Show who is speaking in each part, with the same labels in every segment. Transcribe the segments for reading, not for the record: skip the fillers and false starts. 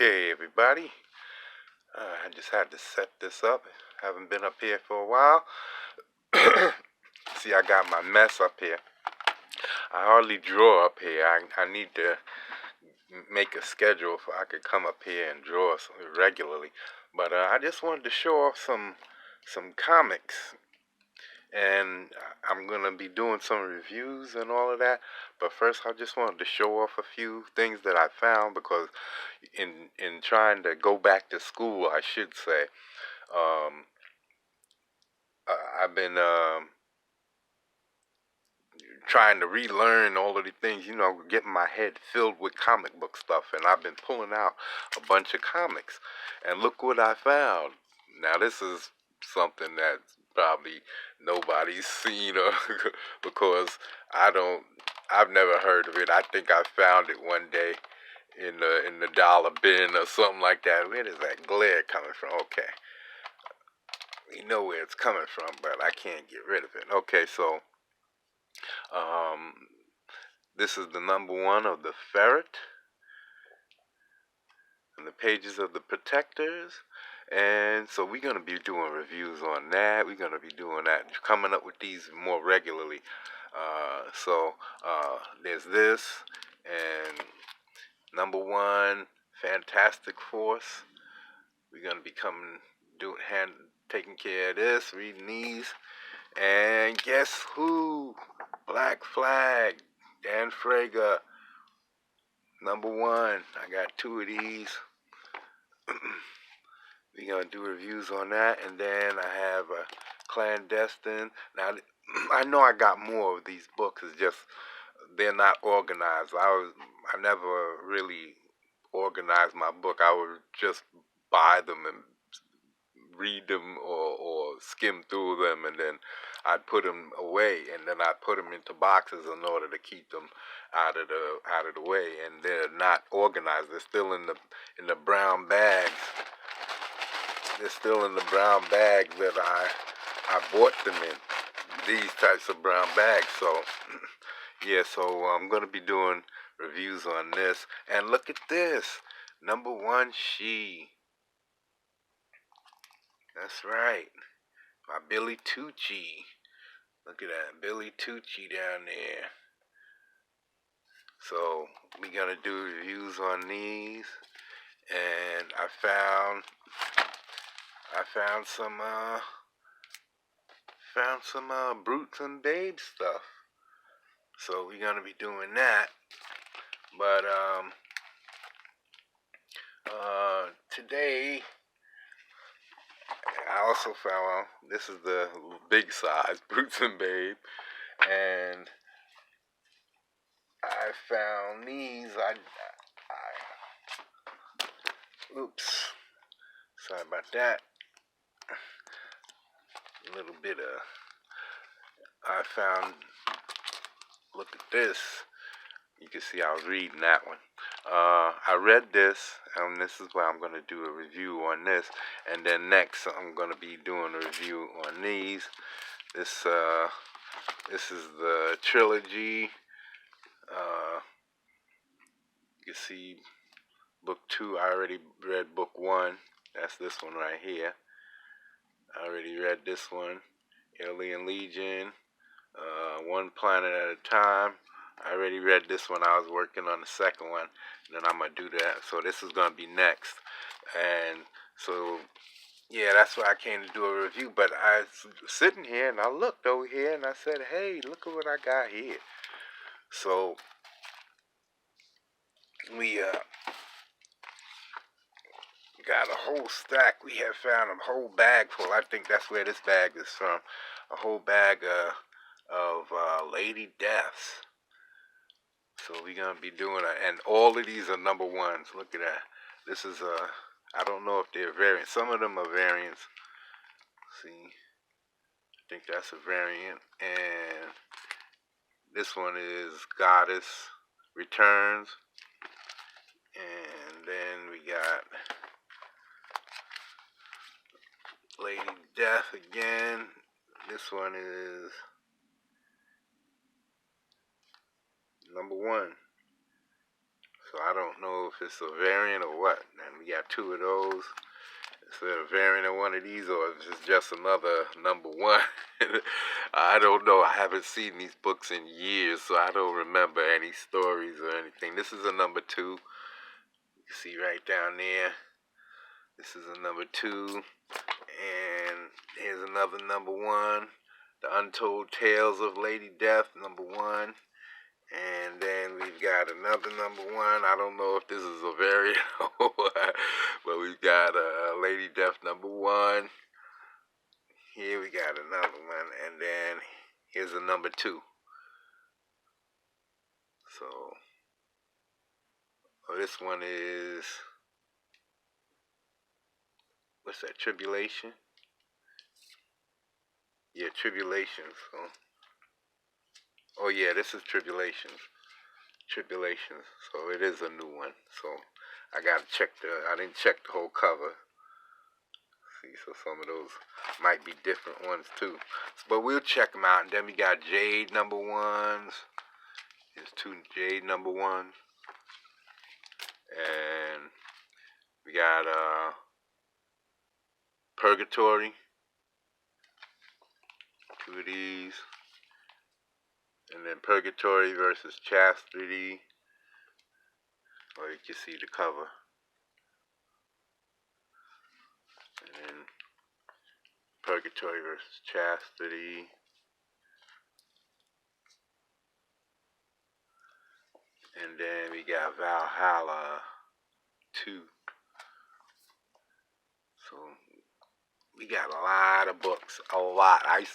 Speaker 1: Okay, everybody. I just had to set this up. Haven't been up here for a while. See, I got my mess up here. I hardly draw up here. I need to make a schedule so I could come up here and draw regularly. But I just wanted to show off some comics. And I'm going to be doing some reviews and all of that. But first, I just wanted to show off a few things that I found because in trying to go back to school, I should say, I've been trying to relearn all of the things, getting my head filled with comic book stuff. And I've been pulling out a bunch of comics. And look what I found. Now, this is something that probably nobody's seen because I've never heard of it. I think I found it one day in the dollar bin or something like that. Where is that glare coming from? Okay. We know where it's coming from, but I can't get rid of it. Okay, so this is the #1 of the Ferret and the pages of the Protectors. And so we're going to be doing reviews on that. We're going to be doing that, coming up with these more regularly. So there's this, and #1, Fantastic Force. We're going to be taking care of this, reading these. And guess who? Black Flag, Dan Frager, #1. I got 2 of these. We're going to do reviews on that. And then I have a Clandestine. Now, I know I got more of these books. It's just they're not organized. I never really organized my book. I would just buy them and read them or skim through them, and then I'd put them away, and then I'd put them into boxes in order to keep them out of the way. And they're not organized. They're still in the brown bags. They're still in the brown bags that I bought them in. These types of brown bags. So yeah, so I'm gonna be doing reviews on this. And look at this, #1 She. That's right, my Billy Tucci. Look at that, Billy Tucci down there. So we're gonna do reviews on these, and I found some Brutes and Babes stuff. So we're gonna be doing that. But today I also found, this is the big size Brutes and Babe, and I found these. Oops, sorry about that. A little bit of, look at this. You can see I was reading that one. I read this, and this is why I'm going to do a review on this. And then next, I'm going to be doing a review on these. This is the trilogy. You can see book 2. I already read book 1. That's this one right here. I already read this one. Alien Legion. One Planet at a Time. I already read this one. I was working on the second one. And then I'm going to do that. So this is going to be next. And so, yeah, that's why I came to do a review. But I was sitting here and I looked over here and I said, hey, look at what I got here. So we got a whole stack. We have found a whole bag full. I think that's where this bag is from. A whole bag of Lady Deaths. So we're going to be doing and all of these are #1s. Look at that. This is I don't know if they're variants. Some of them are variants. See, I think that's a variant. And this one is Goddess Returns. And then we got Lady Death again. This one is #1. So I don't know if it's a variant or what. And we got 2 of those. Is it a variant of one of these, or is it just another number 1? I don't know. I haven't seen these books in years, so I don't remember any stories or anything. This is a number 2. You can see right down there. This is a number 2. And here's another number 1. The Untold Tales of Lady Death, number 1. And then we've got another number 1. I don't know if this is a variant or what, but we've got Lady Death number 1. Here we got another one, and then here's a number 2. So, this one is, what's that, Tribulation? Yeah, Tribulations. So, oh yeah, this is Tribulations. Tribulations. So it is a new one. So I gotta check I didn't check the whole cover. See, so some of those might be different ones too. But we'll check them out. And then we got Jade number 1s. There's 2 Jade number 1s. And we got Purgatory. 2 of these. And then Purgatory versus Chastity. Or you can see the cover. And then Purgatory versus Chastity. And then we got Valhalla 2. So we got a lot of books, a lot. I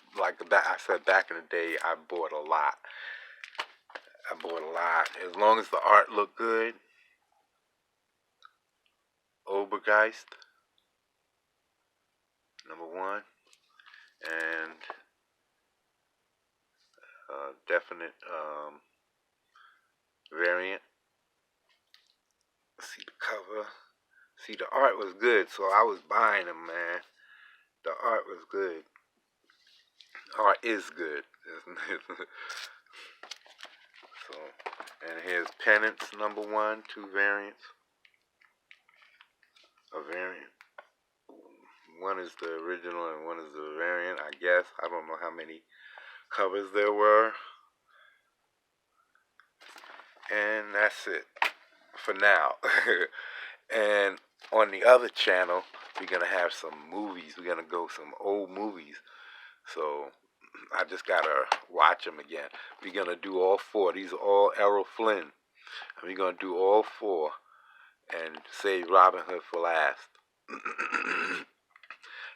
Speaker 1: said back in the day, I bought a lot. As long as the art looked good. Obergeist, number 1, and definite variant. See the cover. See, the art was good, so I was buying them, man. The art was good. Art is good. So, and here's Penance number 1, 2 variants. A variant. One is the original and one is the variant, I guess. I don't know how many covers there were. And that's it for now. And on the other channel, we're going to have some movies. We're going to go some old movies. So I just got to watch them again. We're going to do all 4. These are all Errol Flynn. And we're going to do all 4 and save Robin Hood for last. I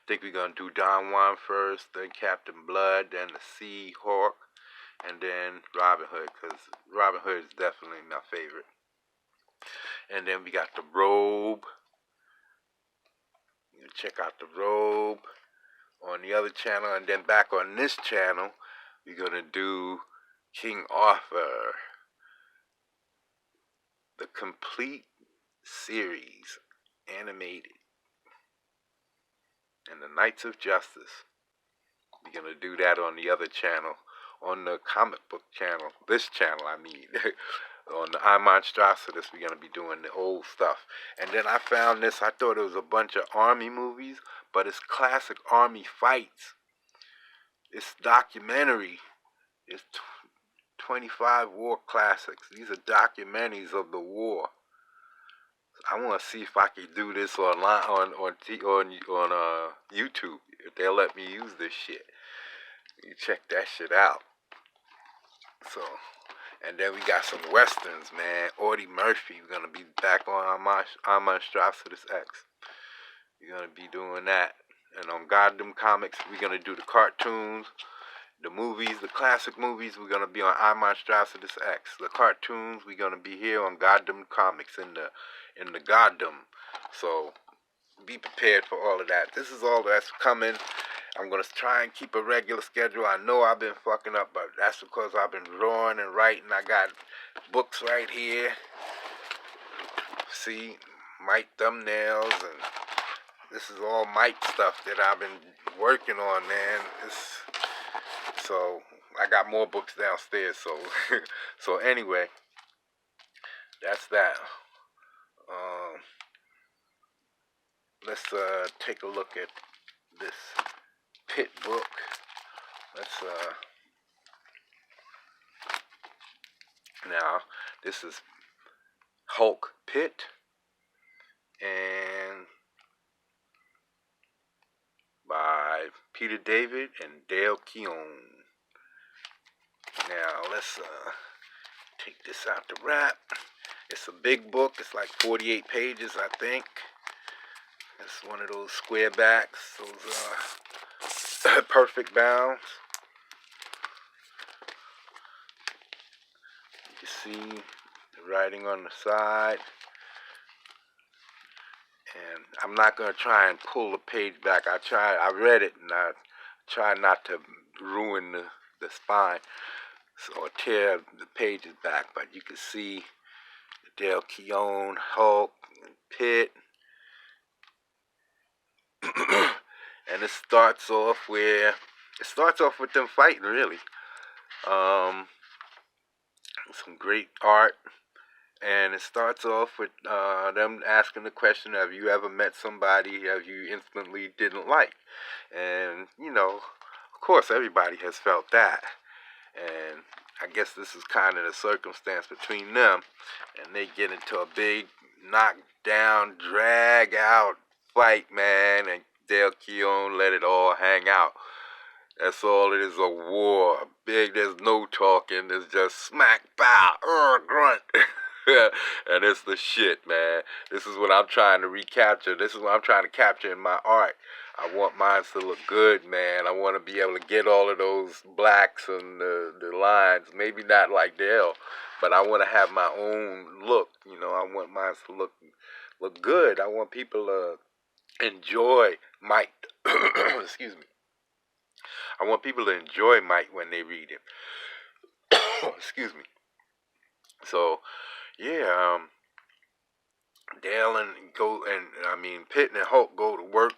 Speaker 1: think we're going to do Don Juan first, then Captain Blood, then the Sea Hawk, and then Robin Hood, because Robin Hood is definitely my favorite. And then we got The Robe. You can check out The Robe on the other channel. And then back on this channel, we're going to do King Arthur, the complete series, animated. And the Knights of Justice. We're going to do that on the other channel. On the comic book channel. This channel, I mean. On the I Monstrosities, we're going to be doing the old stuff. And then I found this. I thought it was a bunch of army movies. But it's classic army fights. It's documentary. It's 25 war classics. These are documentaries of the war. I want to see if I can do this online on YouTube. If they'll let me use this shit. You check that shit out. So, and then we got some westerns, man. Audie Murphy, we're gonna be back on our Monstrosities X. We're gonna be doing that. And on Goddamn Comics, we're gonna do the cartoons, the movies, the classic movies. We're gonna be on our Monstrosities X. The cartoons, we're gonna be here on Goddamn Comics in the Goddamn. So be prepared for all of that. This is all that's coming. I'm going to try and keep a regular schedule. I know I've been fucking up, but that's because I've been drawing and writing. I got books right here. See, Mike thumbnails, and this is all Mike stuff that I've been working on, man. So I got more books downstairs. So anyway, that's that. let's take a look at this Pitt book. Let's now this is Hulk Pitt, and by Peter David and Dale KEOWN. Now let's take this out the wrap. It's a big book. It's like 48 pages, I think. It's one of those square backs, those perfect bounds. You can see the writing on the side. And I'm not going to try and pull the page back. I read it, and I try not to ruin the spine or tear the pages back. But you can see Dale KEOWN, Hulk, and Pitt. And it starts off with them fighting, really. Some great art. And it starts off with them asking the question, have you ever met somebody that you instantly didn't like? And, you know, of course, everybody has felt that. And I guess this is kind of the circumstance between them. And they get into a big knockdown, drag out fight, man. And Dale KEOWN let it all hang out. That's all it is, a war. There's no talking. There's just smack, bow, grunt. And it's the shit, man. This is what I'm trying to recapture. This is what I'm trying to capture in my art. I want mine to look good, man. I want to be able to get all of those blacks and the lines. Maybe not like Dale, but I want to have my own look. You know, I want mine to look good. I want people to enjoy Mike. Excuse me. I want people to enjoy Mike when they read it. Excuse me. So, yeah, Dale Pitt and Hulk go to work.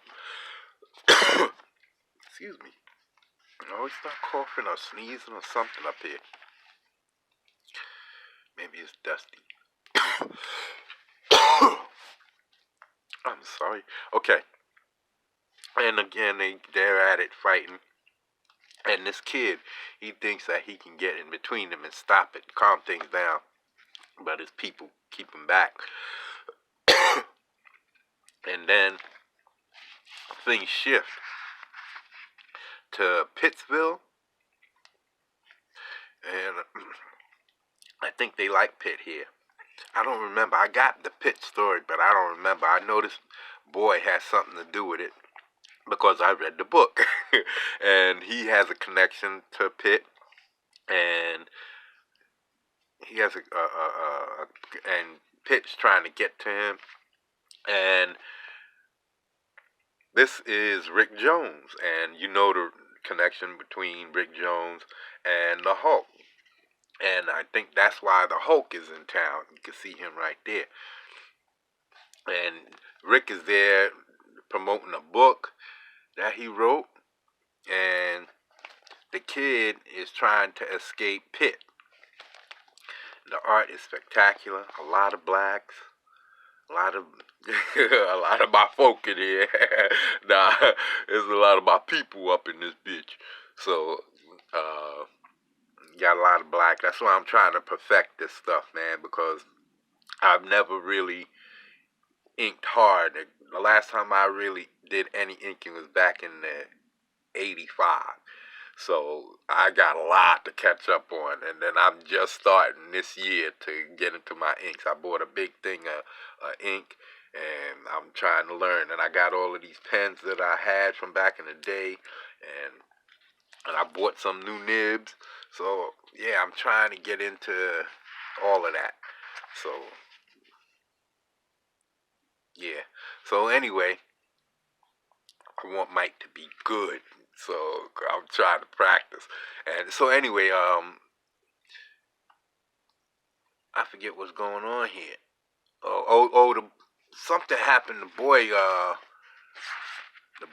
Speaker 1: Excuse me. I always start coughing or sneezing or something up here. Maybe it's dusty. I'm sorry. Okay. And again, they're at it fighting. And this kid, he thinks that he can get in between them and stop it, calm things down. But his people keep him back. And then things shift to Pitsville. And I think they like Pitt here. I don't remember. I got the Pitt story, but I don't remember. I know this boy has something to do with it because I read the book. And he has a connection to Pitt. And he has and Pitt's trying to get to him. And this is Rick Jones. And you know the connection between Rick Jones and the Hulk. And I think that's why the Hulk is in town. You can see him right there. And Rick is there promoting a book that he wrote. And the kid is trying to escape Pitt. The art is spectacular. A lot of blacks. A lot of my folk in here. Nah, there's a lot of my people up in this bitch. So, got a lot of black. That's why I'm trying to perfect this stuff, man, because I've never really inked hard. The last time I really did any inking was back in the 85. So I got a lot to catch up on, and then I'm just starting this year to get into my inks. I bought a big thing of ink, and I'm trying to learn. And I got all of these pens that I had from back in the day, and I bought some new nibs. So yeah, I'm trying to get into all of that. So yeah. So anyway, I want Mike to be good. So I'm trying to practice. And so anyway, I forget what's going on here. Something happened. The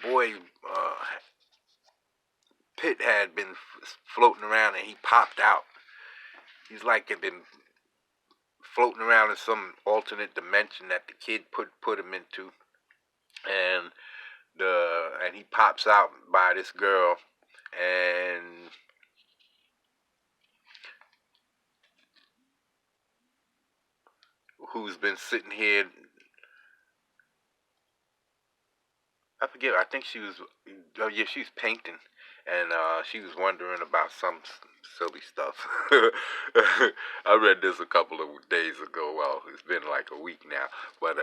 Speaker 1: boy, Pitt had been floating around and he popped out. He's like had been floating around in some alternate dimension that the kid put him into, and he pops out by this girl, and who's been sitting here. I forget. I think she was. Oh yeah, she's painting, and she was wondering about some silly stuff. I read this a couple of days ago. Well, it's been like a week now, but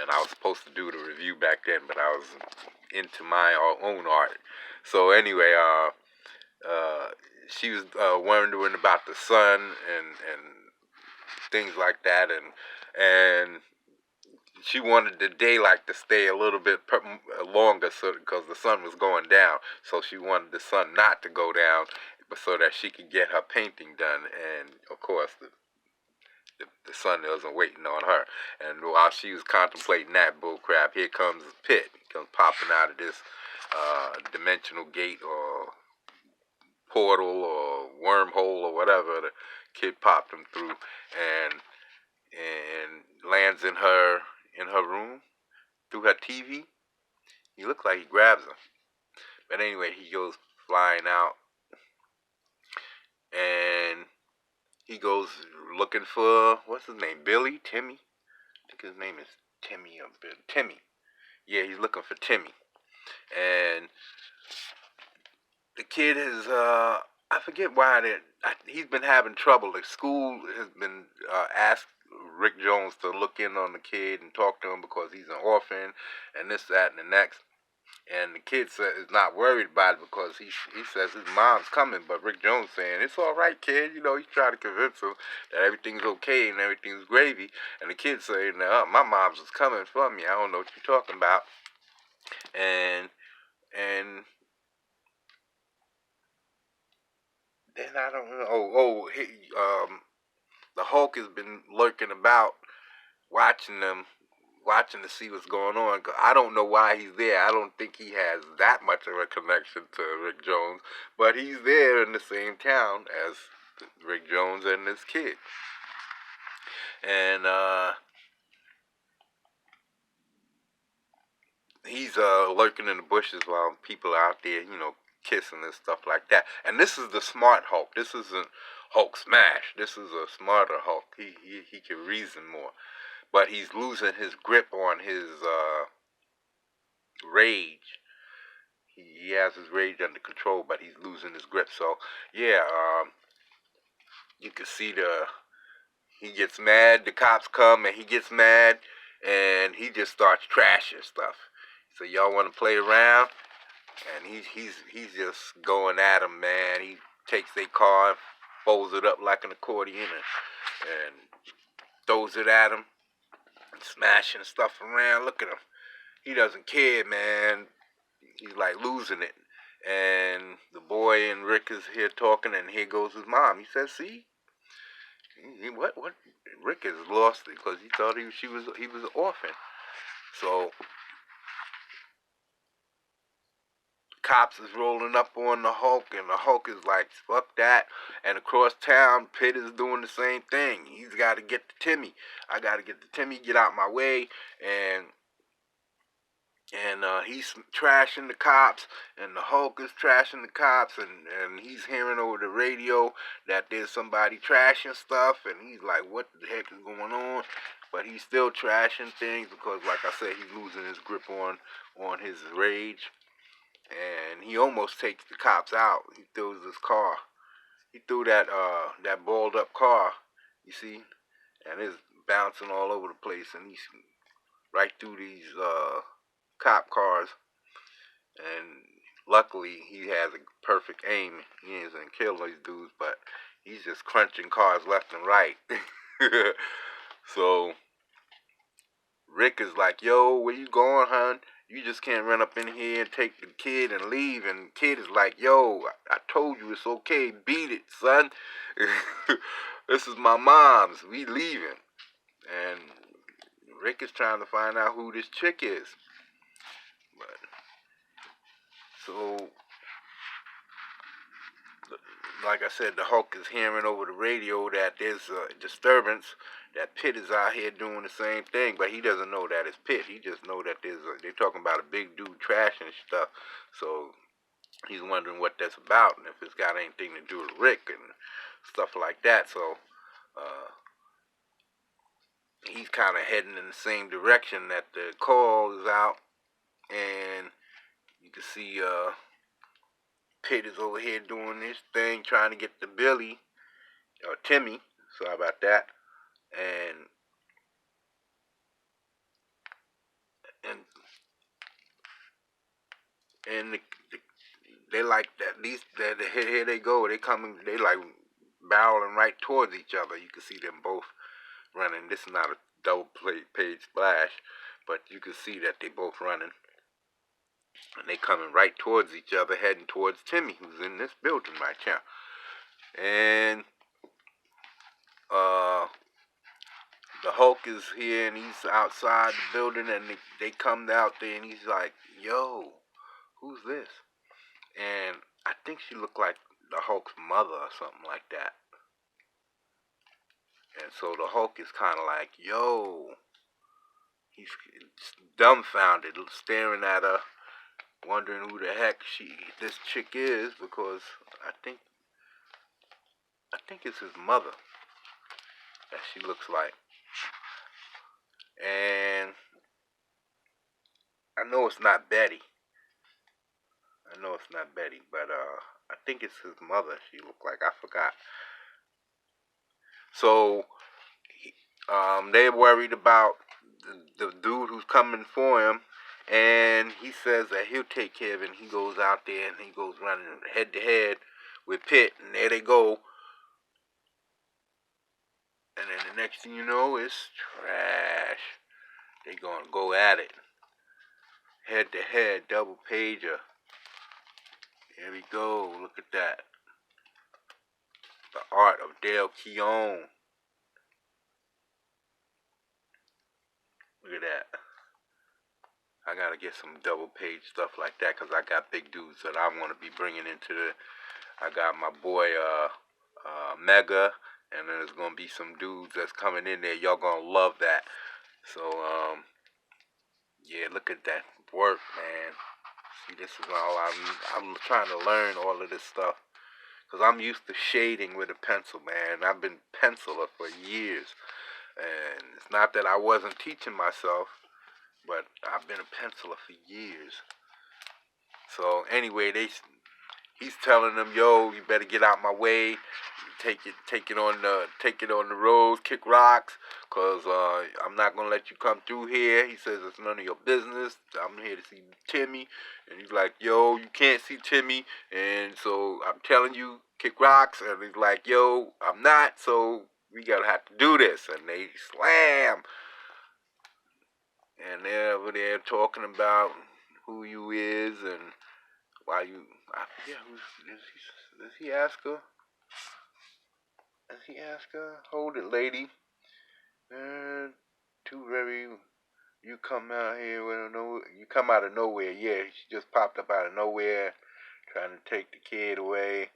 Speaker 1: and I was supposed to do the review back then, but I was into my own art. So anyway, she was wondering about the sun and things like that, and she wanted the daylight to stay a little bit longer, so because the sun was going down. So she wanted the sun not to go down, but so that she could get her painting done. And of course, the sun wasn't waiting on her. And while she was contemplating that bull crap, here comes Pitt. He comes popping out of this dimensional gate or portal or wormhole or whatever the kid popped him through, and lands in her room through her TV. He looked like he grabs her, but anyway, he goes flying out, and he goes looking for what's his name, Billy, Timmy. I think his name is Timmy or Bill. Timmy. Yeah, he's looking for Timmy, and the kid is I forget why he's been having trouble. The school has been asked Rick Jones to look in on the kid and talk to him because he's an orphan and this, that, and the next. And the kid is not worried about it because he says his mom's coming. But Rick Jones saying, it's all right, kid. You know, he's trying to convince him that everything's okay and everything's gravy. And the kid saying, no, my mom's is coming for me. I don't know what you're talking about. And then I don't know. The Hulk has been lurking about, watching to see what's going on. I don't know why he's there. I don't think he has that much of a connection to Rick Jones, but he's there in the same town as Rick Jones and this kid. And he's lurking in the bushes while people are out there, kissing and stuff like that. And this is the smart Hulk. This isn't Hulk Smash. This is a smarter Hulk. He can reason more. But he's losing his grip on his rage. He has his rage under control, but he's losing his grip. So yeah, you can see he gets mad. The cops come and he gets mad, and he just starts trashing stuff. So y'all want to play around, and he's just going at him, man. He takes their car, and folds it up like an accordion, and throws it at him, smashing stuff around. Look at him. He doesn't care, man. He's like losing it. And the boy and Rick is here talking, and here goes his mom. He says, see? What? Rick has lost it because he thought he was an orphan. So cops is rolling up on the Hulk, and the Hulk is like, fuck that. And across town, Pitt is doing the same thing. He's got to get to Timmy. I got to get to Timmy, get out my way. And he's trashing the cops, and the Hulk is trashing the cops, and he's hearing over the radio that there's somebody trashing stuff, and he's like, what the heck is going on? But he's still trashing things because, like I said, he's losing his grip on his rage, and he almost takes the cops out. He throws his car. He threw that balled up car, you see, and it's bouncing all over the place, and he's right through these cop cars, and luckily he has a perfect aim. He isn't killing these dudes, but he's just crunching cars left and right. So Rick is like, yo, where you going, hon? You just can't run up in here and take the kid and leave. And the kid is like, yo, I told you it's okay. Beat it, son. This is my mom's. We leaving. And Rick is trying to find out who this chick is. So like I said, the Hulk is hearing over the radio that there's a disturbance, that Pitt is out here doing the same thing, but he doesn't know that it's Pitt. He just know that they're talking about a big dude trashing stuff. So he's wondering what that's about and if it's got anything to do with Rick and stuff like that. So uh, he's kind of heading in the same direction that the call is out, and you can see Pitt is over here doing this thing, trying to get the Billy or Timmy. Sorry about that. And and and they like that. These here they go. They coming. They like barreling right towards each other. You can see them both running. This is not a double page splash, but you can see that they both running, and they coming right towards each other, heading towards Timmy, who's in this building right now. And uh, the Hulk is here, and he's outside the building, and they come out there, and he's like, "Yo, who's this?" And I think she looked like the Hulk's mother or something like that. And so the Hulk is kind of like, "Yo," he's dumbfounded, staring at her, wondering who the heck this chick is, because I think it's his mother that she looks like. And I know it's not Betty. But I think it's his mother she looked like. I forgot. So they're worried about the dude who's coming for him, and he says that he'll take care of it. And he goes out there and he goes running head to head with Pitt, and there they go. And then the next thing you know, it's trash. They gonna go at it, head to head, double pager. Here we go. Look at that. The art of KEOWN. Look at that. I gotta get some double page stuff like that, because I got big dudes that I want to be bringing into the. I got my boy Mega, and then there's gonna be some dudes that's coming in there. Y'all gonna love that. So yeah, look at that work, man. See, this is all I'm trying to learn all of this stuff, because I'm used to shading with a pencil, man. I've been penciler for years, and it's not that I wasn't teaching myself, but I've been a penciler for years. So anyway, he's telling them, "Yo, you better get out my way. Take it on the roads, kick rocks, 'cause I'm not gonna let you come through here." He says it's none of your business. I'm here to see Timmy, and he's like, "Yo, you can't see Timmy, and so I'm telling you, kick rocks." And he's like, "Yo, I'm not, so we gotta have to do this." And they slam, and they're over there talking about who you is and why you. I forget does he ask her? Does he ask her? Hold it, lady. Too very. You come out here with you come out of nowhere. Yeah, she just popped up out of nowhere, trying to take the kid away.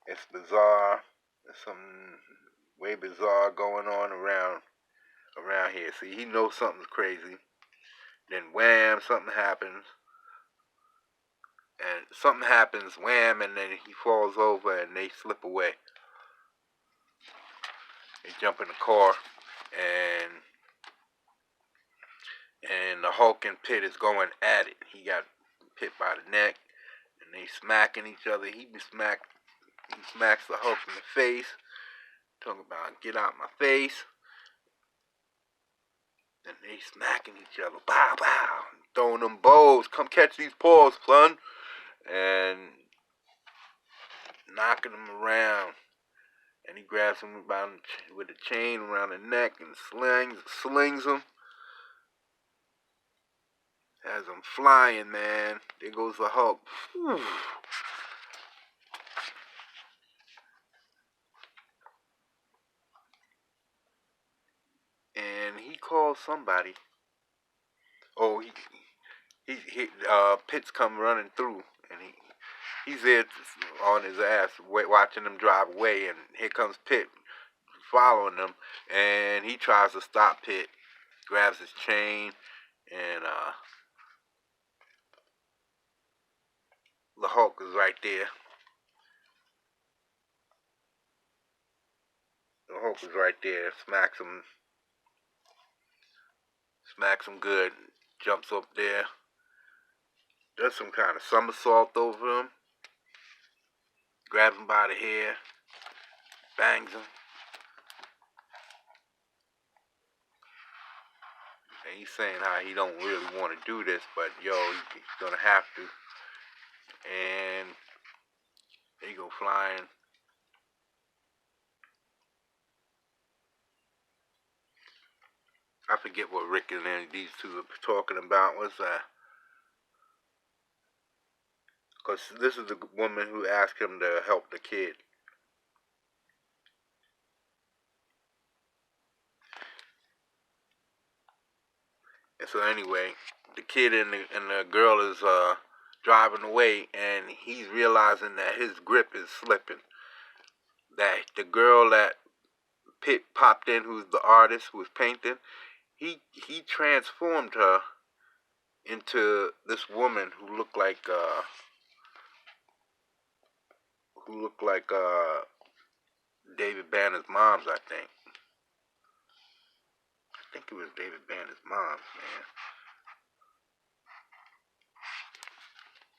Speaker 1: It's bizarre. There's something way bizarre going on around here. See, he knows something's crazy. Then wham, something happens. And something happens, wham, and then he falls over and they slip away. They jump in the car, and the Hulk and Pitt is going at it. He got Pitt by the neck, and they smacking each other. He smacks the Hulk in the face, talking about "get out my face." And they smacking each other, pow pow, throwing them bows. Come catch these paws, son, and knocking them around. And he grabs him with a chain around the neck and slings him. Has him flying, man. There goes the Hulk. Whew. And he calls somebody. Oh, Pitt's come running through, and he's there on his ass, watching them drive away, and here comes Pitt following them, and he tries to stop Pitt, grabs his chain, and the Hulk is right there. The Hulk is right there, smacks him good, jumps up there, does some kind of somersault over him, grabs him by the hair, bangs him, and he's saying how he don't really want to do this, but yo, he's gonna have to, and they go flying. I forget what Rick and these two are talking about. What's that? Because this is the woman who asked him to help the kid. And so anyway, the kid and the girl is driving away, and he's realizing that his grip is slipping. That the girl that Pitt popped in, who's the artist who was painting, he transformed her into this woman who looked like David Banner's mom's, I think. I think it was David Banner's mom's, man.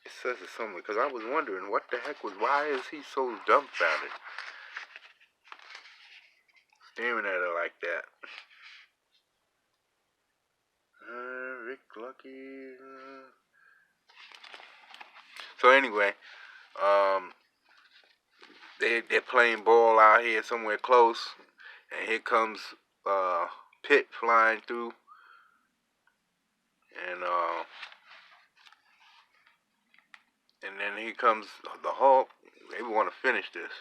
Speaker 1: It says it somewhere, because I was wondering what the heck why is he so dumbfounded? Staring at her like that. Rick Lucky. So anyway, they're playing ball out here somewhere close, and here comes Pitt flying through, and then here comes the Hulk. They want to finish this,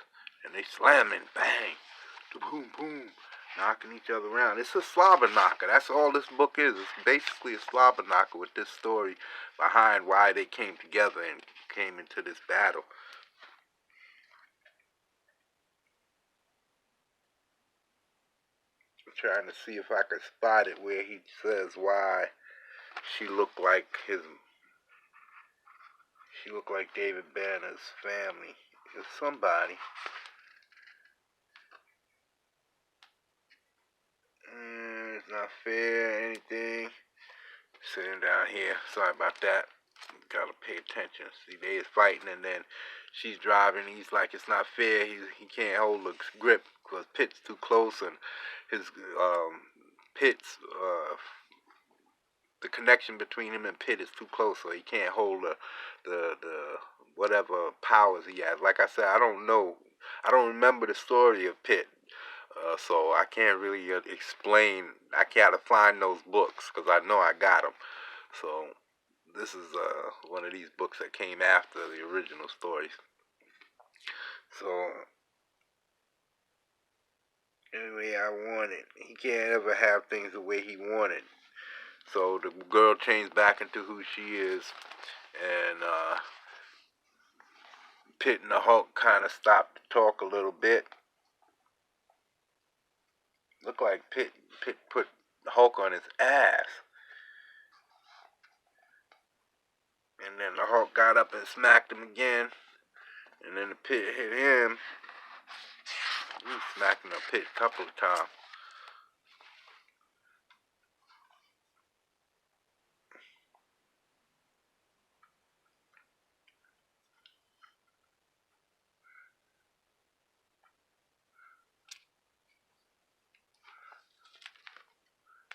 Speaker 1: and they slamming, bang, boom, boom, knocking each other around. It's a slobber knocker. That's all this book is. It's basically a slobber knocker with this story behind why they came together and came into this battle. I'm trying to see if I can spot it where he says why she looked like David Banner's family. It's somebody. It's not fair, anything. Sitting down here. Sorry about that. Gotta pay attention. See, they is fighting, and then she's driving. He's like, it's not fair. He can't hold the grip because Pitt's too close, and his Pitt's the connection between him and Pitt is too close, so he can't hold the whatever powers he has. Like I said, I don't know. I don't remember the story of Pitt. So I can't really explain. I gotta find those books because I know I got them. So this is one of these books that came after the original stories. So anyway, I want it. He can't ever have things the way he wanted. So the girl changed back into who she is, and Pitt and the Hulk kind of stopped to talk a little bit. Looked like Pitt put the Hulk on his ass. And then the Hulk got up and smacked him again. And then the Pitt hit him. He smacked him the Pitt a couple of times.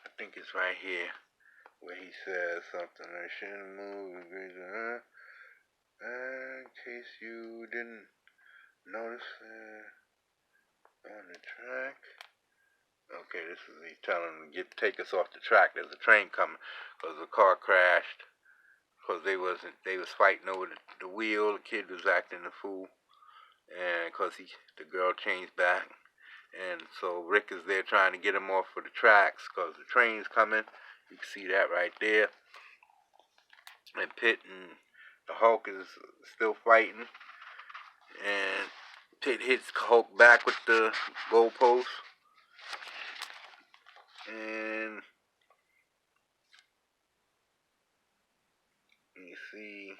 Speaker 1: I think it's right here where he says something. I shouldn't move. In case you didn't notice on the track. Okay, this is he telling him take us off the track. There's a train coming because the car crashed. Because they was fighting over the wheel. The kid was acting a fool, and because the girl changed back, and so Rick is there trying to get him off for the tracks because the train's coming. You can see that right there. And Pitt and The Hulk is still fighting, and Pitt hits Hulk back with the goalpost, and you see.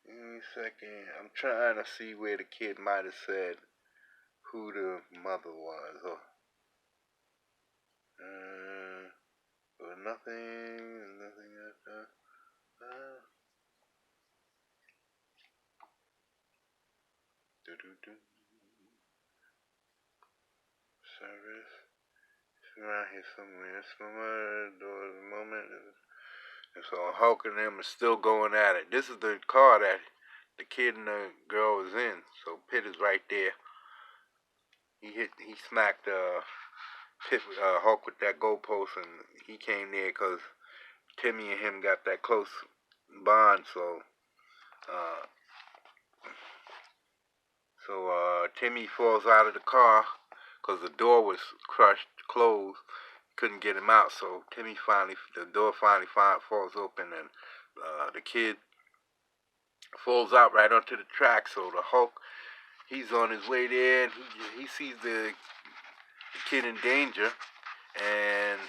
Speaker 1: Give me a second. I'm trying to see where the kid might have said who the mother was. Or nothing else. Do. Service. It's around here somewhere. It's the moment. And so Hulk and them are still going at it. This is the car that the kid and the girl was in. So Pitt is right there. He smacked Hulk with that goalpost, and he came there because Timmy and him got that close bond. Uh, Timmy falls out of the car because the door was closed, couldn't get him out. So the door finally falls open, and the kid falls out right onto the track. So the Hulk, he's on his way there, and he sees the kid in danger, and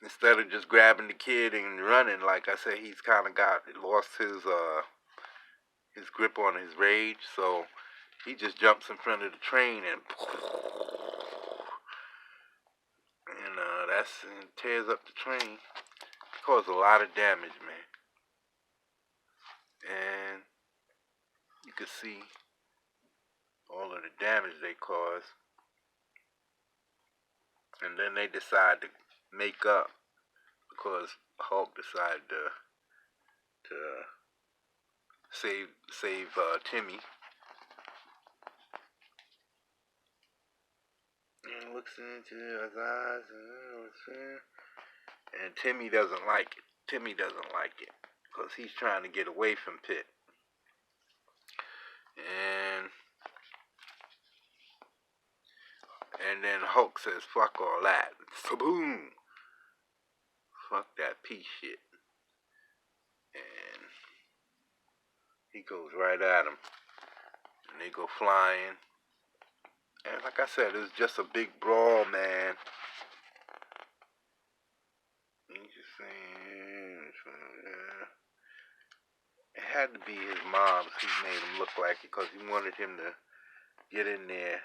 Speaker 1: instead of just grabbing the kid and running, like I said, he's kind of lost his grip on his rage. So he just jumps in front of the train and tears up the train. Caused a lot of damage, man. And you can see all of the damage they caused. And then they decide to make up because Hulk decided to save Timmy. And looks into his eyes and Timmy doesn't like it. Because he's trying to get away from Pitt. And then Hulk says, fuck all that. So boom. Fuck that piece shit. And he goes right at him. And they go flying. And like I said, it was just a big brawl, man. It had to be his mom who made him look like it because he wanted him to get in there.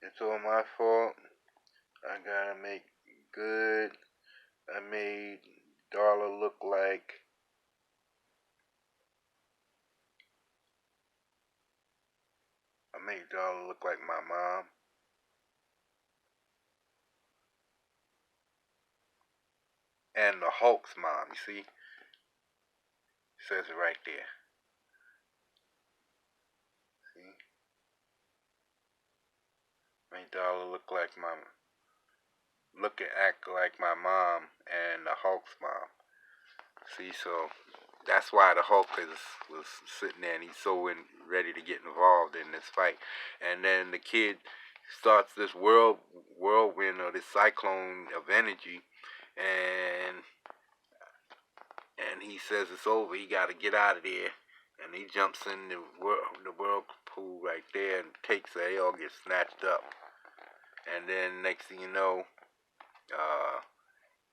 Speaker 1: It's all my fault. I gotta make good. I made Darla look like my mom. And the Hulk's mom, you see? It says it right there. See? Made Darla act like my mom and the Hulk's mom. See, so that's why the Hulk was sitting there and he's so ready to get involved in this fight. And then the kid starts this whirlwind or this cyclone of energy, and he says it's over. He got to get out of there, and he jumps in the whirlpool right there and they all get snatched up. And then next thing you know,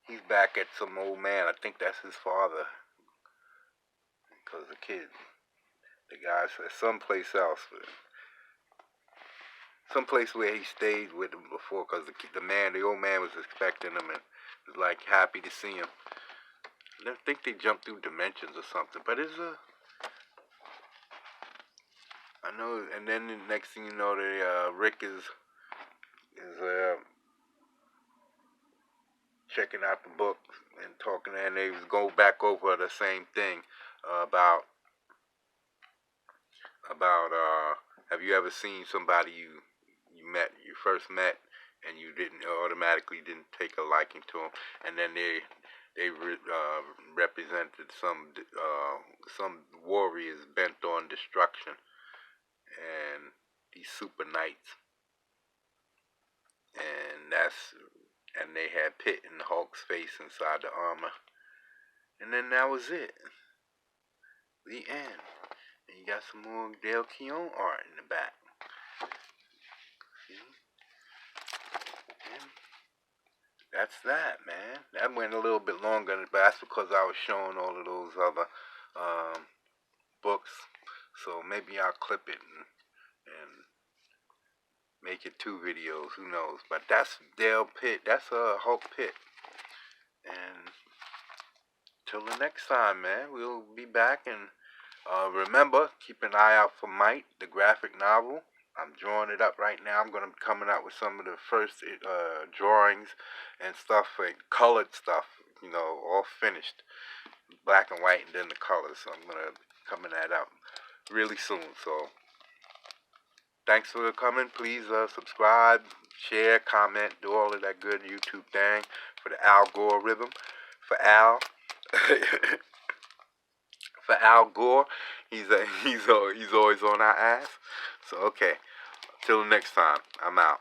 Speaker 1: he's back at some old man. I think that's his father, because the guy said someplace else, someplace where he stayed with him before, because the old man was expecting him and was like happy to see him. I think they jumped through dimensions or something, but I know. And then the next thing you know, Rick is checking out the book and talking, and they go back over the same thing about have you ever seen somebody you first met and you automatically didn't take a liking to them, and then they represented some warriors bent on destruction, and these super knights, and they had Pitt and Hulk's face inside the armor, and then that was it. The end. And you got some more KEOWN art in the back. See? And that's that, man. That went a little bit longer, but that's because I was showing all of those other books. So maybe I'll clip it and make it 2 videos. Who knows? But that's Pitt. That's Hulk Pitt. And till the next time, man, we'll be back. And remember, keep an eye out for Might, the graphic novel. I'm drawing it up right now. I'm going to be coming out with some of the first drawings and stuff, like colored stuff, all finished. Black and white and then the colors. So I'm going to be coming that out really soon. So thanks for coming. Please subscribe, share, comment, do all of that good YouTube thing for the algorithm. For Al. For Al Gore, he's always on our ass. So okay, till next time, I'm out.